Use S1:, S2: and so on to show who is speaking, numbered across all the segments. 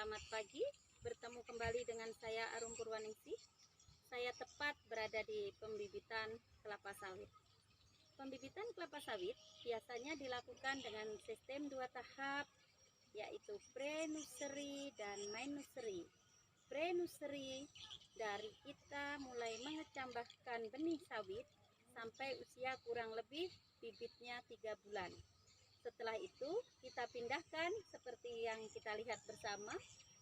S1: Selamat pagi, bertemu kembali dengan saya Arum Purwaningsih. Saya tepat berada di pembibitan kelapa sawit. Pembibitan kelapa sawit biasanya dilakukan dengan sistem 2 tahap, yaitu pre-nursery dan main nursery. Pre-nursery dari kita mulai mengecambahkan benih sawit sampai usia kurang lebih bibitnya 3 bulan. Setelah itu kita pindahkan seperti yang kita lihat bersama.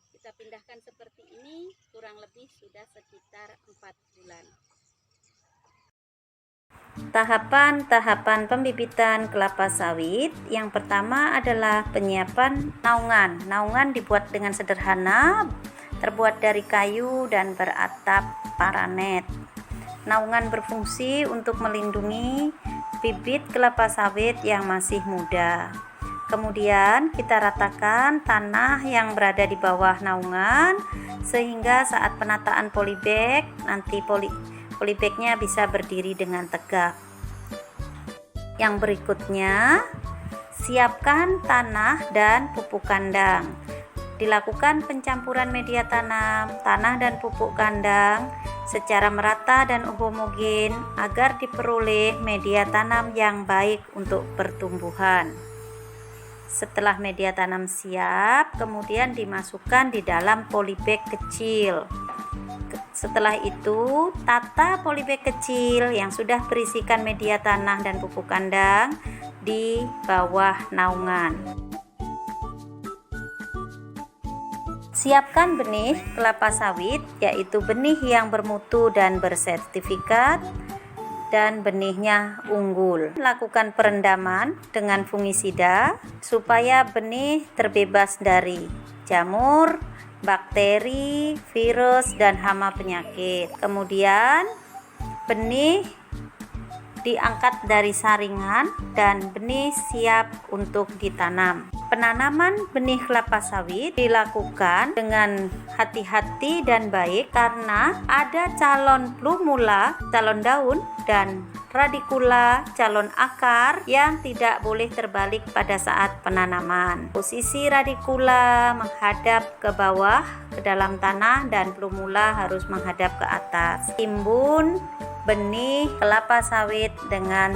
S1: Kita pindahkan seperti ini kurang lebih sudah sekitar 4 bulan. Tahapan-tahapan pembibitan kelapa sawit. Yang pertama adalah penyiapan naungan. Naungan dibuat dengan sederhana, terbuat dari kayu dan beratap paranet. Naungan berfungsi untuk melindungi bibit kelapa sawit yang masih muda. Kemudian kita ratakan tanah yang berada di bawah naungan sehingga saat penataan polybag nanti polybagnya bisa berdiri dengan tegak. Yang berikutnya, siapkan tanah dan pupuk kandang. Dilakukan pencampuran media tanam, tanah dan pupuk kandang secara merata dan homogen agar diperoleh media tanam yang baik untuk pertumbuhan. Setelah media tanam siap, kemudian dimasukkan di dalam polybag kecil. Setelah itu, tata polybag kecil yang sudah berisikan media tanah dan pupuk kandang di bawah naungan. Siapkan benih kelapa sawit, yaitu benih yang bermutu dan bersertifikat dan benihnya unggul. Lakukan perendaman dengan fungisida supaya benih terbebas dari jamur, bakteri, virus, dan hama penyakit. Kemudian benih diangkat dari saringan dan benih siap untuk ditanam. Penanaman benih kelapa sawit dilakukan dengan hati-hati dan baik karena ada calon plumula, calon daun, dan radikula, calon akar yang tidak boleh terbalik pada saat penanaman. Posisi radikula menghadap ke bawah ke dalam tanah dan plumula harus menghadap ke atas. Timbun benih kelapa sawit dengan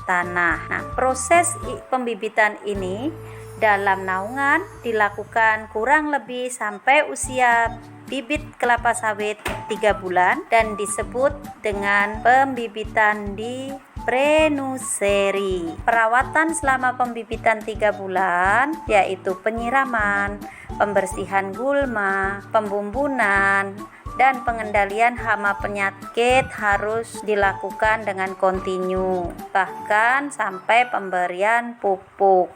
S1: tanah. Nah, proses pembibitan ini dalam naungan dilakukan kurang lebih sampai usia bibit kelapa sawit 3 bulan dan disebut dengan pembibitan di pre-nursery. Perawatan selama pembibitan 3 bulan yaitu penyiraman, pembersihan gulma, pembumbunan, dan pengendalian hama penyakit harus dilakukan dengan kontinu, bahkan sampai pemberian pupuk.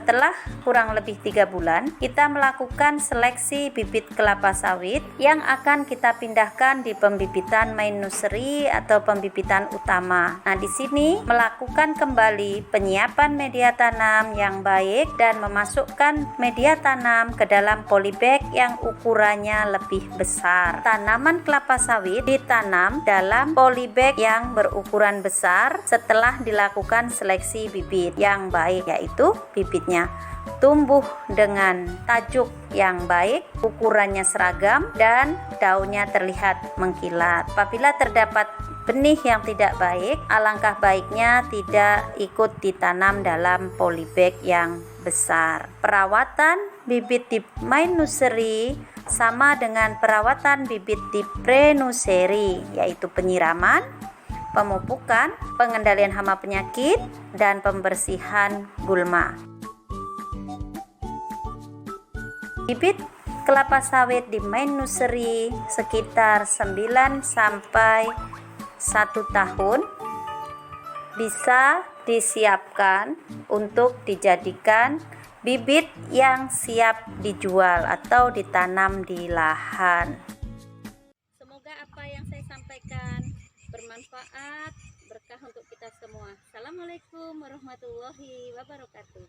S1: Setelah kurang lebih 3 bulan, kita melakukan seleksi bibit kelapa sawit yang akan kita pindahkan di pembibitan main nursery atau pembibitan utama. Nah, di sini melakukan kembali penyiapan media tanam yang baik dan memasukkan media tanam ke dalam polybag yang ukurannya lebih besar. Tanaman kelapa sawit ditanam dalam polybag yang berukuran besar setelah dilakukan seleksi bibit yang baik, yaitu bibitnya tumbuh dengan tajuk yang baik, ukurannya seragam, dan daunnya terlihat mengkilat. Apabila terdapat benih yang tidak baik, alangkah baiknya tidak ikut ditanam dalam polybag yang besar. Perawatan bibit di main nursery sama dengan perawatan bibit di pre-nursery, yaitu penyiraman, pemupukan, pengendalian hama penyakit, dan pembersihan gulma. Bibit kelapa sawit di main nursery sekitar 9 sampai 1 tahun bisa disiapkan untuk dijadikan bibit yang siap dijual atau ditanam di lahan. Semoga apa yang saya sampaikan bermanfaat, berkah untuk kita semua. Assalamualaikum warahmatullahi wabarakatuh.